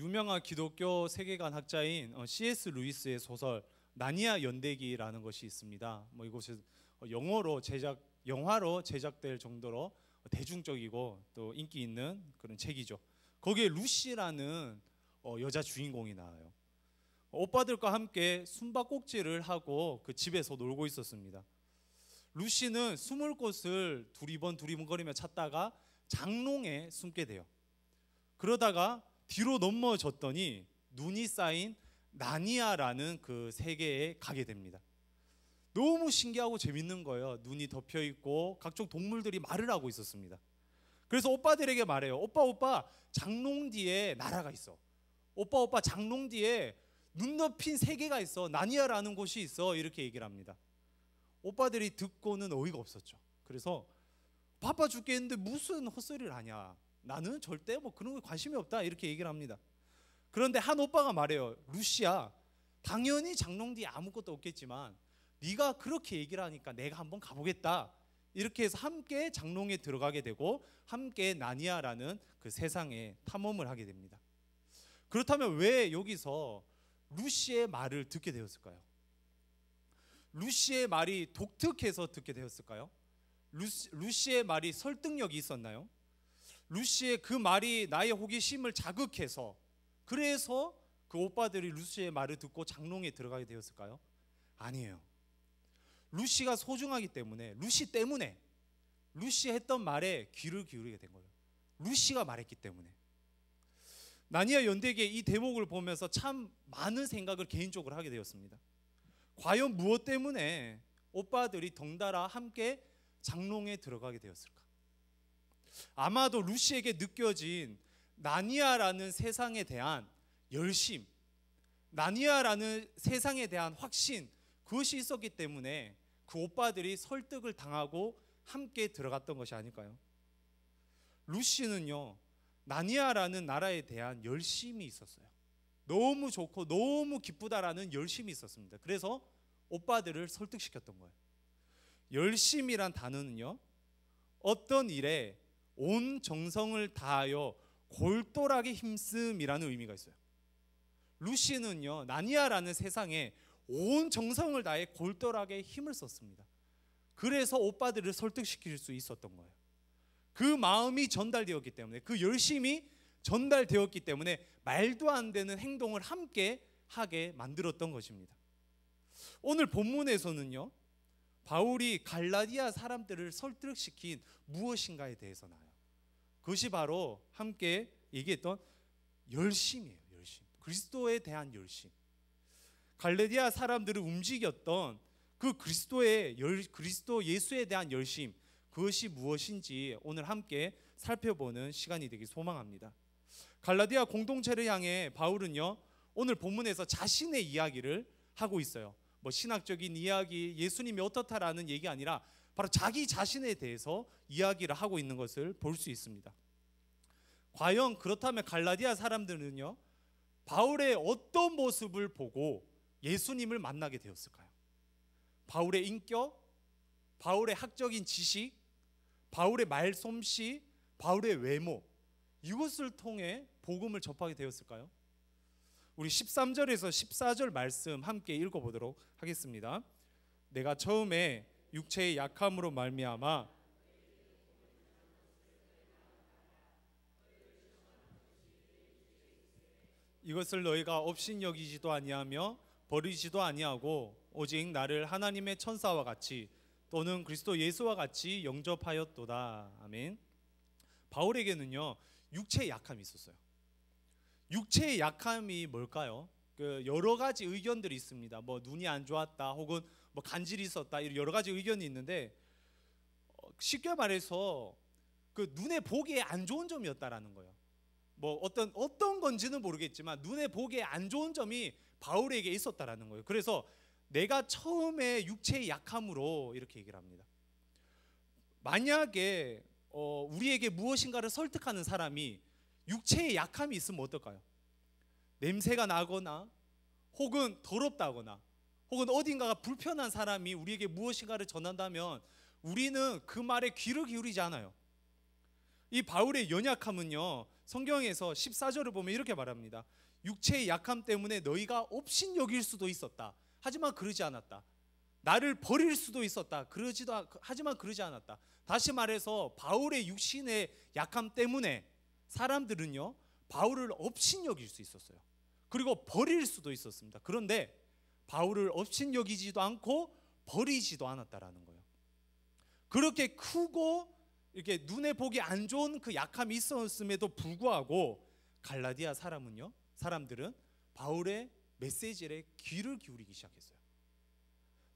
유명한 기독교 세계관 학자인 C.S. 루이스의 소설 나니아 연대기라는 것이 있습니다. 이것이 영화로 제작될 정도로 대중적이고 또 인기 있는 그런 책이죠. 거기에 루시라는 여자 주인공이 나와요. 오빠들과 함께 숨바꼭질을 하고 그 집에서 놀고 있었습니다. 루시는 숨을 곳을 두리번거리며 찾다가 장롱에 숨게 돼요. 그러다가 뒤로 넘어졌더니 눈이 쌓인 나니아라는 그 세계에 가게 됩니다. 너무 신기하고 재밌는 거예요. 눈이 덮여 있고 각종 동물들이 말을 하고 있었습니다. 그래서 오빠들에게 말해요. 오빠 장롱 뒤에 나라가 있어. 오빠 장롱 뒤에 눈 덮인 세계가 있어. 나니아라는 곳이 있어. 이렇게 얘기를 합니다. 오빠들이 듣고는 어이가 없었죠. 그래서 바빠 죽겠는데 무슨 헛소리를 하냐, 나는 절대 그런 거 관심이 없다, 이렇게 얘기를 합니다. 그런데 한 오빠가 말해요. 루시야, 당연히 장롱 뒤에 아무것도 없겠지만 네가 그렇게 얘기를 하니까 내가 한번 가보겠다. 이렇게 해서 함께 장롱에 들어가게 되고 함께 나니아라는 그 세상에 탐험을 하게 됩니다. 그렇다면 왜 여기서 루시의 말을 듣게 되었을까요? 루시의 말이 독특해서 듣게 되었을까요? 루시의 말이 설득력이 있었나요? 루시의 그 말이 나의 호기심을 자극해서 그래서 그 오빠들이 루시의 말을 듣고 장롱에 들어가게 되었을까요? 아니에요. 루시가 소중하기 때문에, 루시 때문에, 루시 했던 말에 귀를 기울이게 된 거예요. 루시가 말했기 때문에. 나니아 연대기의 이 대목을 보면서 참 많은 생각을 개인적으로 하게 되었습니다. 과연 무엇 때문에 오빠들이 덩달아 함께 장롱에 들어가게 되었을까? 아마도 루시에게 느껴진 나니아라는 세상에 대한 열심, 나니아라는 세상에 대한 확신, 그것이 있었기 때문에 그 오빠들이 설득을 당하고 함께 들어갔던 것이 아닐까요? 루시는요, 나니아라는 나라에 대한 열심이 있었어요. 너무 좋고 너무 기쁘다라는 열심이 있었습니다. 그래서 오빠들을 설득시켰던 거예요. 열심이란 단어는요, 어떤 일에 온 정성을 다하여 골똘하게 힘씀이라는 의미가 있어요. 루시는요, 나니아라는 세상에 온 정성을 다해 골똘하게 힘을 썼습니다. 그래서 오빠들을 설득시킬 수 있었던 거예요. 그 마음이 전달되었기 때문에, 그 열심이 전달되었기 때문에 말도 안 되는 행동을 함께 하게 만들었던 것입니다. 오늘 본문에서는요, 바울이 갈라디아 사람들을 설득시킨 무엇인가에 대해서 나와요. 그것이 바로 함께 얘기했던 열심이에요. 열심. 그리스도에 대한 열심. 갈라디아 사람들을 움직였던 그 그리스도 예수에 대한 열심, 그것이 무엇인지 오늘 함께 살펴보는 시간이 되길 소망합니다. 갈라디아 공동체를 향해 바울은요, 오늘 본문에서 자신의 이야기를 하고 있어요. 신학적인 이야기, 예수님이 어떻다라는 얘기 아니라 바로 자기 자신에 대해서 이야기를 하고 있는 것을 볼 수 있습니다. 과연 그렇다면 갈라디아 사람들은요, 바울의 어떤 모습을 보고 예수님을 만나게 되었을까요? 바울의 인격, 바울의 학적인 지식, 바울의 말솜씨, 바울의 외모, 이것을 통해 복음을 접하게 되었을까요? 우리 13절에서 14절 말씀 함께 읽어보도록 하겠습니다. 내가 처음에 육체의 약함으로 말미암아 이것을 너희가 업신여기지도 아니하며 버리지도 아니하고 오직 나를 하나님의 천사와 같이 또는 그리스도 예수와 같이 영접하였도다. 아멘. 바울에게는요, 육체의 약함이 있었어요. 육체의 약함이 뭘까요? 여러 가지 의견들이 있습니다. 눈이 안 좋았다, 혹은 간질이 있었다, 이런 여러 가지 의견이 있는데, 쉽게 말해서 그 눈에 보기에 안 좋은 점이었다라는 거예요. 어떤 건지는 모르겠지만 눈에 보기에 안 좋은 점이 바울에게 있었다라는 거예요. 그래서 내가 처음에 육체의 약함으로 이렇게 얘기를 합니다. 만약에 우리에게 무엇인가를 설득하는 사람이 육체의 약함이 있으면 어떨까요? 냄새가 나거나 혹은 더럽다거나 혹은 어딘가가 불편한 사람이 우리에게 무엇인가를 전한다면 우리는 그 말에 귀를 기울이지 않아요. 이 바울의 연약함은요, 성경에서 14절을 보면 이렇게 말합니다. 육체의 약함 때문에 너희가 업신여길 수도 있었다. 하지만 그러지 않았다. 나를 버릴 수도 있었다. 하지만 그러지 않았다. 다시 말해서 바울의 육신의 약함 때문에 사람들은요, 바울을 업신여길 수 있었어요. 그리고 버릴 수도 있었습니다. 그런데 바울을 업신여기지도 않고 버리지도 않았다라는 거예요. 그렇게 크고 이렇게 눈에 보기 안 좋은 그 약함이 있었음에도 불구하고 갈라디아 사람들은 바울의 메시지에 귀를 기울이기 시작했어요.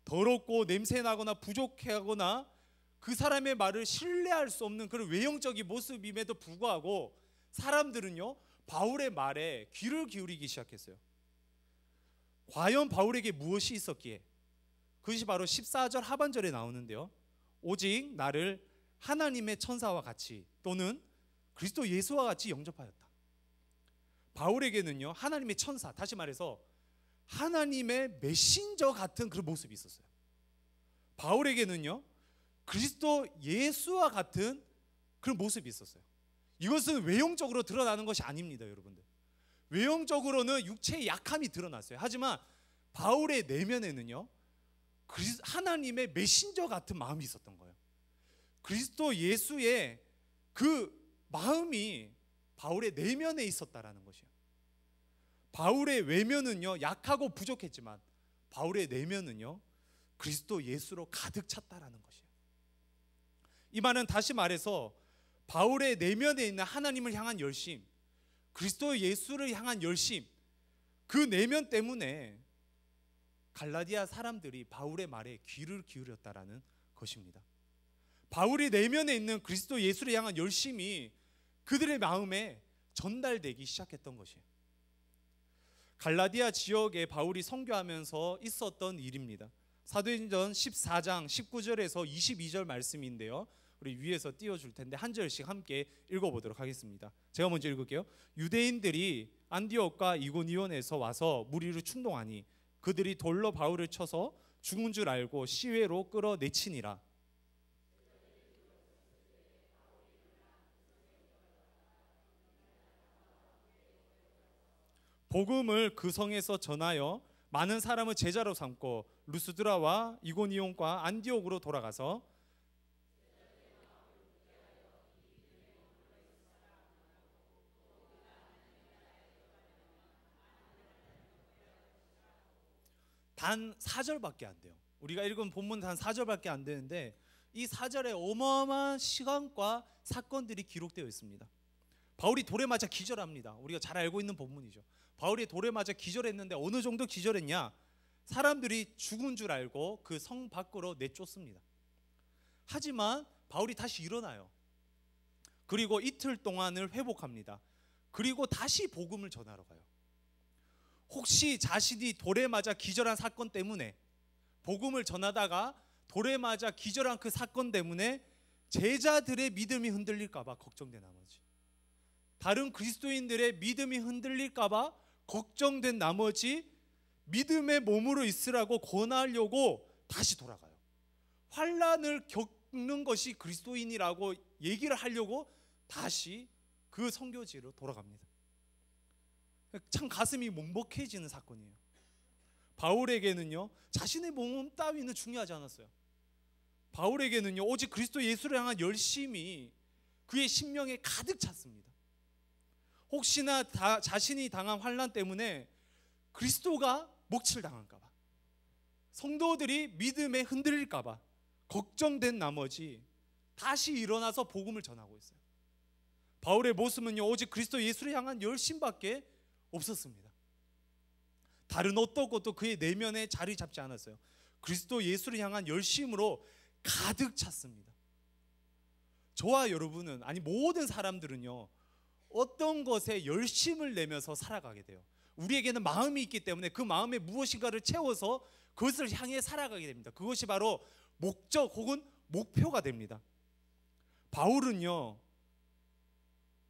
더럽고 냄새나거나 부족하거나 그 사람의 말을 신뢰할 수 없는 그런 외형적인 모습임에도 불구하고 사람들은요, 바울의 말에 귀를 기울이기 시작했어요. 과연 바울에게 무엇이 있었기에? 그것이 바로 14절 하반절에 나오는데요. 오직 나를 하나님의 천사와 같이 또는 그리스도 예수와 같이 영접하였다. 바울에게는요, 하나님의 천사, 다시 말해서 하나님의 메신저 같은 그런 모습이 있었어요. 바울에게는요, 그리스도 예수와 같은 그런 모습이 있었어요. 이것은 외형적으로 드러나는 것이 아닙니다, 여러분들. 외형적으로는 육체의 약함이 드러났어요. 하지만 바울의 내면에는요, 하나님의 메신저 같은 마음이 있었던 거예요. 그리스도 예수의 그 마음이 바울의 내면에 있었다라는 것이에요. 바울의 외면은요, 약하고 부족했지만 바울의 내면은요, 그리스도 예수로 가득 찼다라는 것이에요. 이 말은 다시 말해서 바울의 내면에 있는 하나님을 향한 열심, 그리스도 예수를 향한 열심, 그 내면 때문에 갈라디아 사람들이 바울의 말에 귀를 기울였다라는 것입니다. 바울이 내면에 있는 그리스도 예수를 향한 열심이 그들의 마음에 전달되기 시작했던 것이에요. 갈라디아 지역에 바울이 선교하면서 있었던 일입니다. 사도행전 14장 19절에서 22절 말씀인데요, 우리 위에서 띄워줄 텐데 한 절씩 함께 읽어보도록 하겠습니다. 제가 먼저 읽을게요. 유대인들이 안디옥과 이고니온에서 와서 무리를 충동하니 그들이 돌로 바울을 쳐서 죽은 줄 알고 시외로 끌어내치니라. 복음을 그 성에서 전하여 많은 사람을 제자로 삼고 루스드라와 이고니온과 안디옥으로 돌아가서 단 4절밖에 안 돼요. 우리가 읽은 본문 단 4절밖에 안 되는데 이 4절에 어마어마한 시간과 사건들이 기록되어 있습니다. 바울이 돌에 맞아 기절합니다. 우리가 잘 알고 있는 본문이죠. 바울이 돌에 맞아 기절했는데 어느 정도 기절했냐? 사람들이 죽은 줄 알고 그 성 밖으로 내쫓습니다. 하지만 바울이 다시 일어나요. 그리고 이틀 동안을 회복합니다. 그리고 다시 복음을 전하러 가요. 혹시 자신이 돌에 맞아 기절한 사건 때문에, 복음을 전하다가 돌에 맞아 기절한 그 사건 때문에 제자들의 믿음이 흔들릴까 봐 걱정된 나머지, 다른 그리스도인들의 믿음이 흔들릴까 봐 걱정된 나머지 믿음의 몸으로 있으라고 권하려고 다시 돌아가요. 환난을 겪는 것이 그리스도인이라고 얘기를 하려고 다시 그 선교지로 돌아갑니다. 참 가슴이 먹먹해지는 사건이에요. 바울에게는요, 자신의 몸 따위는 중요하지 않았어요. 바울에게는요, 오직 그리스도 예수를 향한 열심이 그의 심령에 가득 찼습니다. 혹시나 자신이 당한 환난 때문에 그리스도가 목칠당할까 봐, 성도들이 믿음에 흔들릴까 봐 걱정된 나머지 다시 일어나서 복음을 전하고 있어요. 바울의 모습은요, 오직 그리스도 예수를 향한 열심밖에 없었습니다. 다른 어떤 것도 그의 내면에 자리 잡지 않았어요. 그리스도 예수를 향한 열심으로 가득 찼습니다. 저와 여러분은, 아니 모든 사람들은요, 어떤 것에 열심을 내면서 살아가게 돼요. 우리에게는 마음이 있기 때문에 그 마음에 무엇인가를 채워서 그것을 향해 살아가게 됩니다. 그것이 바로 목적 혹은 목표가 됩니다. 바울은요,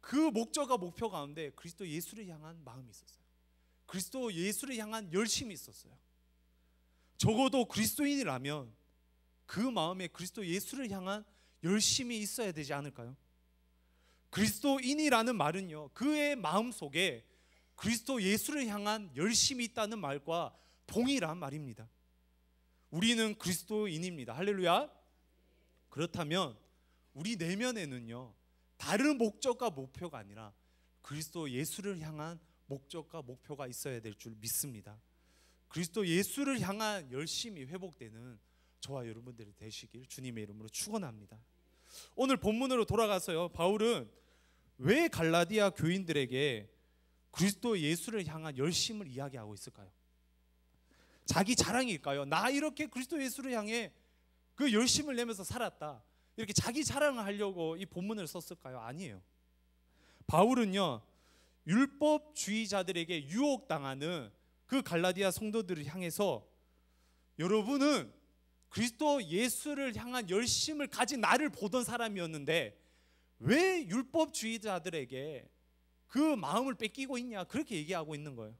그 목적과 목표 가운데 그리스도 예수를 향한 마음이 있었어요. 그리스도 예수를 향한 열심이 있었어요. 적어도 그리스도인이라면 그 마음에 그리스도 예수를 향한 열심이 있어야 되지 않을까요? 그리스도인이라는 말은요, 그의 마음속에 그리스도 예수를 향한 열심이 있다는 말과 동일한 말입니다. 우리는 그리스도인입니다. 할렐루야. 그렇다면 우리 내면에는요, 다른 목적과 목표가 아니라 그리스도 예수를 향한 목적과 목표가 있어야 될 줄 믿습니다. 그리스도 예수를 향한 열심이 회복되는 저와 여러분들이 되시길 주님의 이름으로 축원합니다. 오늘 본문으로 돌아가서요, 바울은 왜 갈라디아 교인들에게 그리스도 예수를 향한 열심을 이야기하고 있을까요? 자기 자랑일까요? 나 이렇게 그리스도 예수를 향해 그 열심을 내면서 살았다, 이렇게 자기 자랑을 하려고 이 본문을 썼을까요? 아니에요. 바울은요, 율법주의자들에게 유혹당하는 그 갈라디아 성도들을 향해서 여러분은 그리스도 예수를 향한 열심을 가진 나를 보던 사람이었는데 왜 율법주의자들에게 그 마음을 뺏기고 있냐, 그렇게 얘기하고 있는 거예요.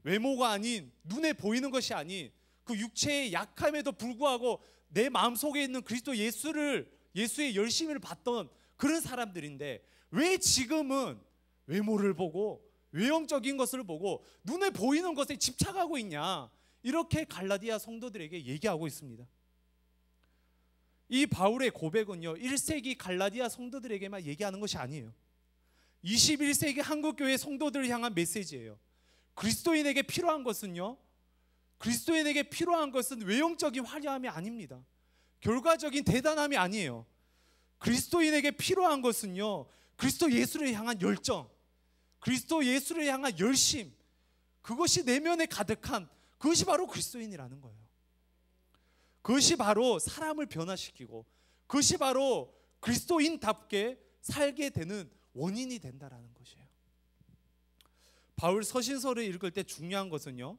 외모가 아닌, 눈에 보이는 것이 아닌 그 육체의 약함에도 불구하고 내 마음속에 있는 그리스도 예수의 열심을 받던 그런 사람들인데 왜 지금은 외모를 보고 외형적인 것을 보고 눈에 보이는 것에 집착하고 있냐, 이렇게 갈라디아 성도들에게 얘기하고 있습니다. 이 바울의 고백은요, 1세기 갈라디아 성도들에게만 얘기하는 것이 아니에요. 21세기 한국교회 성도들을 향한 메시지예요. 그리스도인에게 필요한 것은요, 그리스도인에게 필요한 것은 외형적인 화려함이 아닙니다. 결과적인 대단함이 아니에요. 그리스도인에게 필요한 것은요, 그리스도 예수를 향한 열정, 그리스도 예수를 향한 열심, 그것이 내면에 가득한, 그것이 바로 그리스도인이라는 거예요. 그것이 바로 사람을 변화시키고 그것이 바로 그리스도인답게 살게 되는 원인이 된다라는 것이에요. 바울 서신서를 읽을 때 중요한 것은요,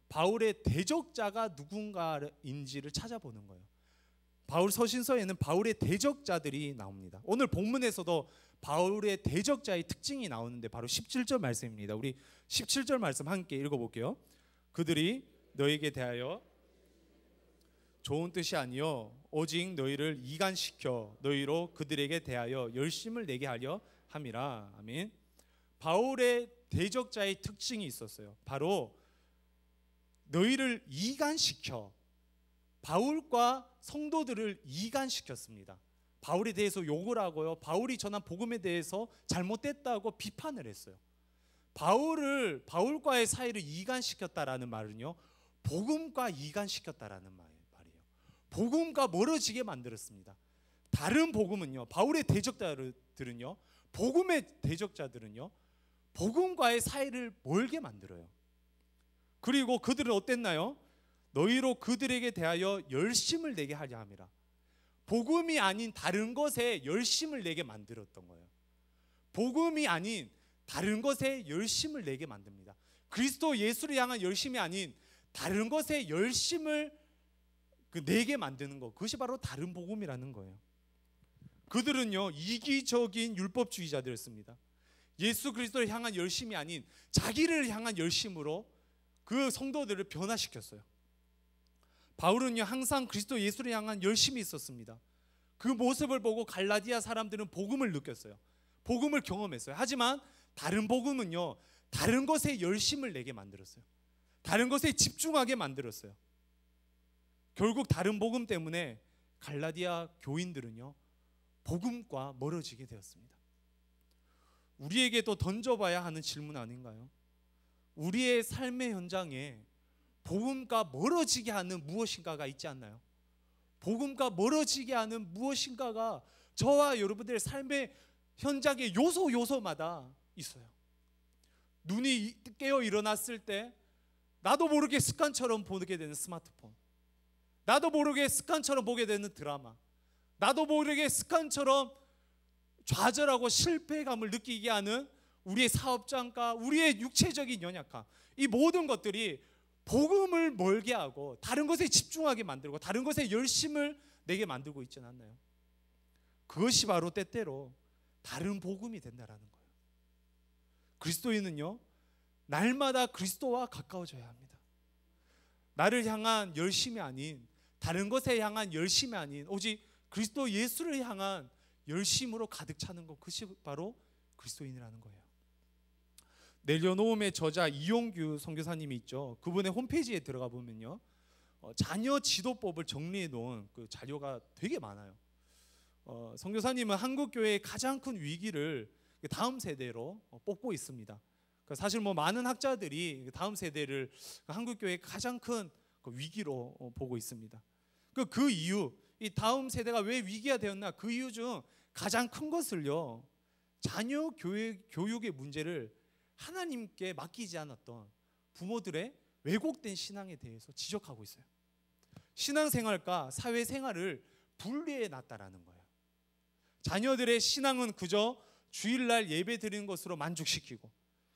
바울의 대적자가 누군가인지를 찾아보는 거예요. 바울 서신서에는 바울의 대적자들이 나옵니다. 오늘 본문에서도 바울의 대적자의 특징이 나오는데 바로 17절 말씀입니다. 우리 17절 말씀 함께 읽어볼게요. 그들이 너에게 대하여 좋은 뜻이 아니요 오직 너희를 이간시켜 너희로 그들에게 대하여 열심을 내게 하려 함이라. 아멘. 바울의 대적자의 특징이 있었어요. 바로 너희를 이간시켜, 바울과 성도들을 이간시켰습니다. 바울에 대해서 욕을 하고요, 바울이 전한 복음에 대해서 잘못됐다고 비판을 했어요. 바울과의 사이를 이간시켰다라는 말은요, 복음과 이간시켰다라는 말이에요. 복음과 멀어지게 만들었습니다. 다른 복음은요, 바울의 대적자들은요, 복음의 대적자들은요, 복음과의 사이를 멀게 만들어요. 그리고 그들은 어땠나요? 너희로 그들에게 대하여 열심을 내게 하려 함이라. 복음이 아닌 다른 것에 열심을 내게 만들었던 거예요. 복음이 아닌 다른 것에 열심을 내게 만듭니다. 그리스도 예수를 향한 열심이 아닌 다른 것에 열심을 내게 만드는 것, 그것이 바로 다른 복음이라는 거예요. 그들은요, 이기적인 율법주의자들이었습니다. 예수 그리스도를 향한 열심이 아닌 자기를 향한 열심으로 그 성도들을 변화시켰어요. 바울은요, 항상 그리스도 예수를 향한 열심이 있었습니다. 그 모습을 보고 갈라디아 사람들은 복음을 느꼈어요. 복음을 경험했어요. 하지만 다른 복음은요, 다른 것에 열심을 내게 만들었어요. 다른 것에 집중하게 만들었어요. 결국 다른 복음 때문에 갈라디아 교인들은요, 복음과 멀어지게 되었습니다. 우리에게도 던져봐야 하는 질문 아닌가요? 우리의 삶의 현장에 복음과 멀어지게 하는 무엇인가가 있지 않나요? 복음과 멀어지게 하는 무엇인가가 저와 여러분들의 삶의 현장의 요소마다 있어요. 눈이 깨어 일어났을 때 나도 모르게 습관처럼 보게 되는 스마트폰, 나도 모르게 습관처럼 보게 되는 드라마, 나도 모르게 습관처럼 좌절하고 실패감을 느끼게 하는 우리의 사업장과 우리의 육체적인 연약함, 이 모든 것들이 복음을 멀게 하고 다른 것에 집중하게 만들고 다른 것에 열심을 내게 만들고 있지 않나요? 그것이 바로 때때로 다른 복음이 된다라는 거예요. 그리스도인은요, 날마다 그리스도와 가까워져야 합니다. 나를 향한 열심이 아닌, 다른 것에 향한 열심이 아닌 오직 그리스도 예수를 향한 열심으로 가득 차는 것, 그것이 바로 그리스도인이라는 거예요. 내려놓음의 저자 이용규 선교사님이 있죠. 그분의 홈페이지에 들어가 보면요, 자녀 지도법을 정리해 놓은 그 자료가 되게 많아요. 선교사님은 한국 교회의 가장 큰 위기를 다음 세대로 뽑고 있습니다. 사실 많은 학자들이 다음 세대를 한국 교회의 가장 큰 위기로 보고 있습니다. 그 이유, 이 다음 세대가 왜 위기가 되었나, 그 이유 중 가장 큰 것을요, 자녀 교육의 문제를 하나님께 맡기지 않았던 부모들의 왜곡된 신앙에 대해서 지적하고 있어요. 신앙생활과 사회생활을 분리해 놨다라는 거예요. 자녀들의 신앙은 그저 주일날 예배 드리는 것으로 만족시키고,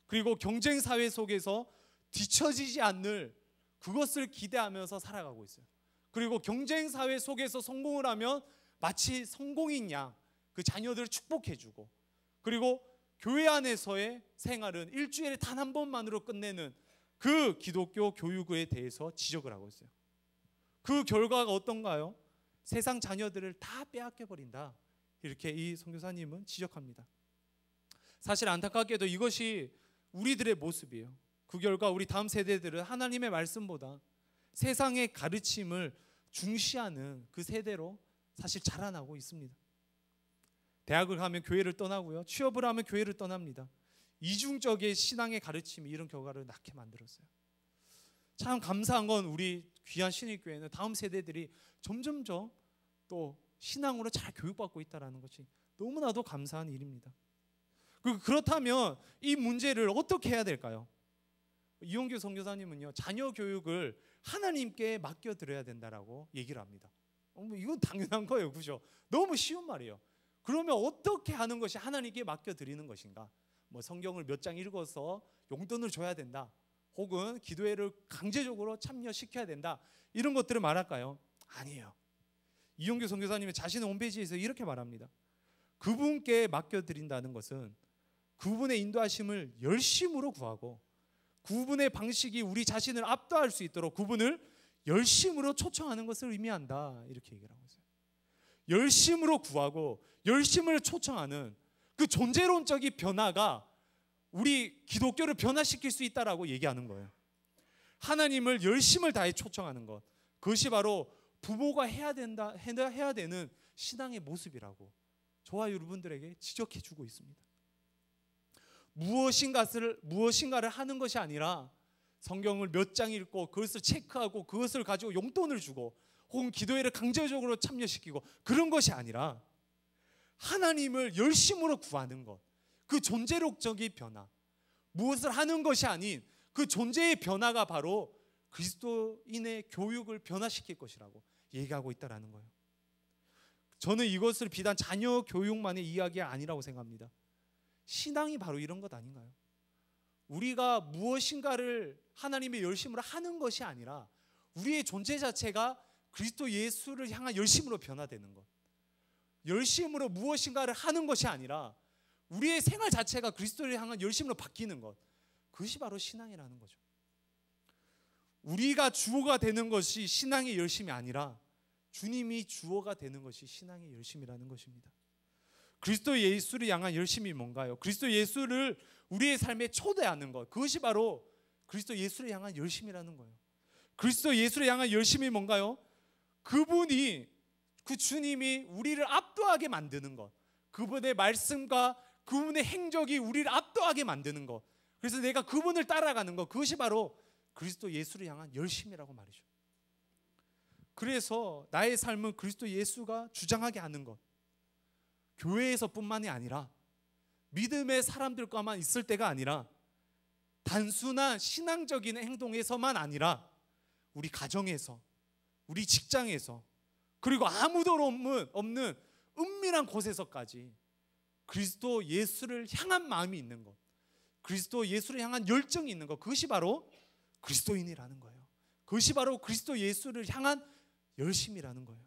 그리고 경쟁사회 속에서 뒤처지지 않을 그것을 기대하면서 살아가고 있어요. 그리고 경쟁사회 속에서 성공을 하면 마치 성공인 양 그 자녀들을 축복해주고, 그리고 교회 안에서의 생활은 일주일에 단 한 번만으로 끝내는 그 기독교 교육에 대해서 지적을 하고 있어요. 그 결과가 어떤가요? 세상 자녀들을 다 빼앗겨버린다, 이렇게 이 선교사님은 지적합니다. 사실 안타깝게도 이것이 우리들의 모습이에요. 그 결과 우리 다음 세대들은 하나님의 말씀보다 세상의 가르침을 중시하는 그 세대로 사실 자라나고 있습니다. 대학을 가면 교회를 떠나고요, 취업을 하면 교회를 떠납니다. 이중적인 신앙의 가르침이 이런 결과를 낳게 만들었어요. 참 감사한 건 우리 귀한 신일교회는 다음 세대들이 점점점 또 신앙으로 잘 교육받고 있다는 것이 너무나도 감사한 일입니다. 그렇다면 이 문제를 어떻게 해야 될까요? 이용규 선교사님은요, 자녀 교육을 하나님께 맡겨드려야 된다라고 얘기를 합니다. 이건 당연한 거예요, 그죠? 너무 쉬운 말이에요. 그러면 어떻게 하는 것이 하나님께 맡겨드리는 것인가? 성경을 몇 장 읽어서 용돈을 줘야 된다, 혹은 기도회를 강제적으로 참여시켜야 된다, 이런 것들을 말할까요? 아니에요. 이용규 선교사님이 자신의 홈페이지에서 이렇게 말합니다. 그분께 맡겨드린다는 것은 그분의 인도하심을 열심으로 구하고, 그분의 방식이 우리 자신을 압도할 수 있도록 그분을 열심으로 초청하는 것을 의미한다, 이렇게 얘기를 하고 있어요. 열심으로 구하고 열심을 초청하는 그 존재론적인 변화가 우리 기독교를 변화시킬 수 있다라고 얘기하는 거예요. 하나님을 열심을 다해 초청하는 것, 그것이 바로 부모가 해야 되는 신앙의 모습이라고 저와 여러분들에게 지적해 주고 있습니다. 무엇인가를 하는 것이 아니라 성경을 몇 장 읽고 그것을 체크하고 그것을 가지고 용돈을 주고 혹은 기도회를 강제적으로 참여시키고 그런 것이 아니라 하나님을 열심으로 구하는 것, 그 존재론적인 변화, 무엇을 하는 것이 아닌 그 존재의 변화가 바로 그리스도인의 교육을 변화시킬 것이라고 얘기하고 있다는 거예요. 저는 이것을 비단 자녀 교육만의 이야기가 아니라고 생각합니다. 신앙이 바로 이런 것 아닌가요? 우리가 무엇인가를 하나님의 열심으로 하는 것이 아니라 우리의 존재 자체가 그리스도 예수를 향한 열심으로 변화되는 것, 열심으로 무엇인가를 하는 것이 아니라 우리의 생활 자체가 그리스도를 향한 열심으로 바뀌는 것, 그것이 바로 신앙이라는 거죠. 우리가 주어가 되는 것이 신앙의 열심이 아니라 주님이 주어가 되는 것이 신앙의 열심이라는 것입니다. 그리스도 예수를 향한 열심이 뭔가요? 그리스도 예수를 우리의 삶에 초대하는 것, 그것이 바로 그리스도 예수를 향한 열심이라는 거예요. 그리스도 예수를 향한 열심이 뭔가요? 그분이, 그 주님이 우리를 압도하게 만드는 것, 그분의 말씀과 그분의 행적이 우리를 압도하게 만드는 것, 그래서 내가 그분을 따라가는 것, 그것이 바로 그리스도 예수를 향한 열심이라고 말이죠. 그래서 나의 삶은 그리스도 예수가 주장하게 하는 것, 교회에서뿐만이 아니라 믿음의 사람들과만 있을 때가 아니라 단순한 신앙적인 행동에서만 아니라 우리 가정에서, 우리 직장에서, 그리고 아무도 없는 은밀한 곳에서까지 그리스도 예수를 향한 마음이 있는 것, 그리스도 예수를 향한 열정이 있는 것, 그것이 바로 그리스도인이라는 거예요. 그것이 바로 그리스도 예수를 향한 열심이라는 거예요.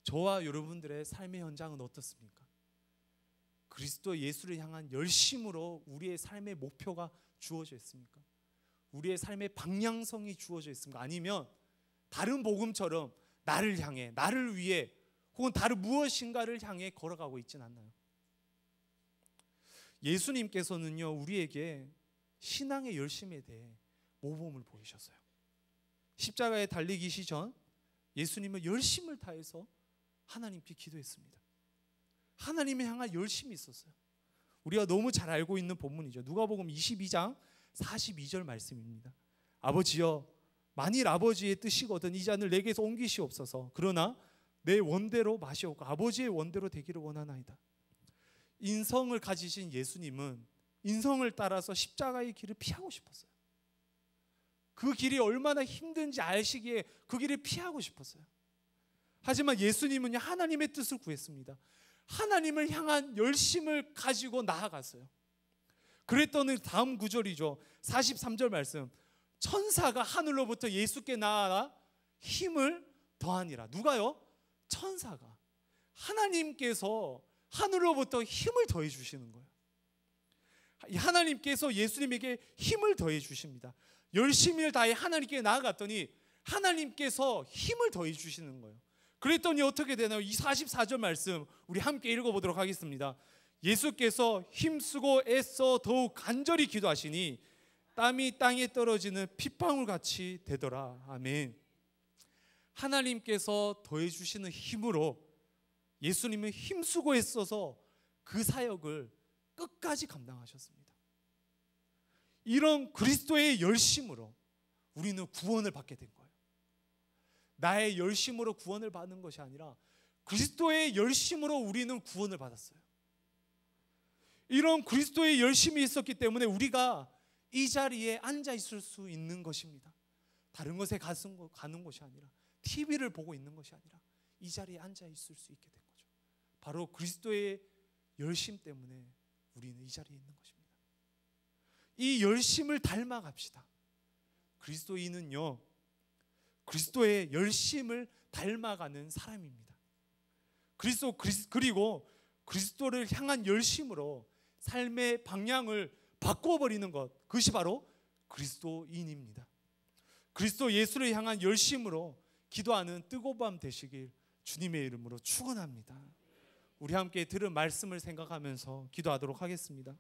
저와 여러분들의 삶의 현장은 어떻습니까? 그리스도 예수를 향한 열심으로 우리의 삶의 목표가 주어져 있습니까? 우리의 삶의 방향성이 주어져 있습니까? 아니면 다른 복음처럼 나를 향해, 나를 위해, 혹은 다른 무엇인가를 향해 걸어가고 있진 않나요? 예수님께서는요, 우리에게 신앙의 열심에 대해 모범을 보이셨어요. 십자가에 달리기 전 예수님은 열심을 다해서 하나님께 기도했습니다. 하나님을 향한 열심이 있었어요. 우리가 너무 잘 알고 있는 본문이죠. 누가복음 22장 42절 말씀입니다. 아버지여, 만일 아버지의 뜻이거든 이 잔을 내게서 옮기시옵소서. 그러나 내 원대로 마시옵고 아버지의 원대로 되기를 원하나이다. 인성을 가지신 예수님은 인성을 따라서 십자가의 길을 피하고 싶었어요. 그 길이 얼마나 힘든지 아시기에 그 길을 피하고 싶었어요. 하지만 예수님은 하나님의 뜻을 구했습니다. 하나님을 향한 열심을 가지고 나아갔어요. 그랬더니 다음 구절이죠. 43절 말씀. 천사가 하늘로부터 예수께 나아가 힘을 더하니라. 누가요? 천사가. 하나님께서 하늘로부터 힘을 더해 주시는 거예요. 하나님께서 예수님에게 힘을 더해 주십니다. 열심을 다해 하나님께 나아갔더니 하나님께서 힘을 더해 주시는 거예요. 그랬더니 어떻게 되나요? 이 44절 말씀 우리 함께 읽어보도록 하겠습니다. 예수께서 힘쓰고 애써 더욱 간절히 기도하시니 땀이 땅에 떨어지는 핏방울같이 되더라. 아멘. 하나님께서 더해 주시는 힘으로 예수님은 힘쓰고 애써서 그 사역을 끝까지 감당하셨습니다. 이런 그리스도의 열심으로 우리는 구원을 받게 된 거예요. 나의 열심으로 구원을 받는 것이 아니라 그리스도의 열심으로 우리는 구원을 받았어요. 이런 그리스도의 열심이 있었기 때문에 우리가 이 자리에 앉아 있을 수 있는 것입니다. 다른 것에 가는 것이 아니라 TV를 보고 있는 것이 아니라 이 자리에 앉아 있을 수 있게 된 거죠. 바로 그리스도의 열심 때문에 우리는 이 자리에 있는 것입니다. 이 열심을 닮아갑시다. 그리스도인은요, 그리스도의 열심을 닮아가는 사람입니다. 그리고 그리스도를 향한 열심으로 삶의 방향을 바꿔버리는 것, 그것이 바로 그리스도인입니다. 그리스도 예수를 향한 열심으로 기도하는 뜨거운 밤 되시길 주님의 이름으로 축원합니다. 우리 함께 들은 말씀을 생각하면서 기도하도록 하겠습니다.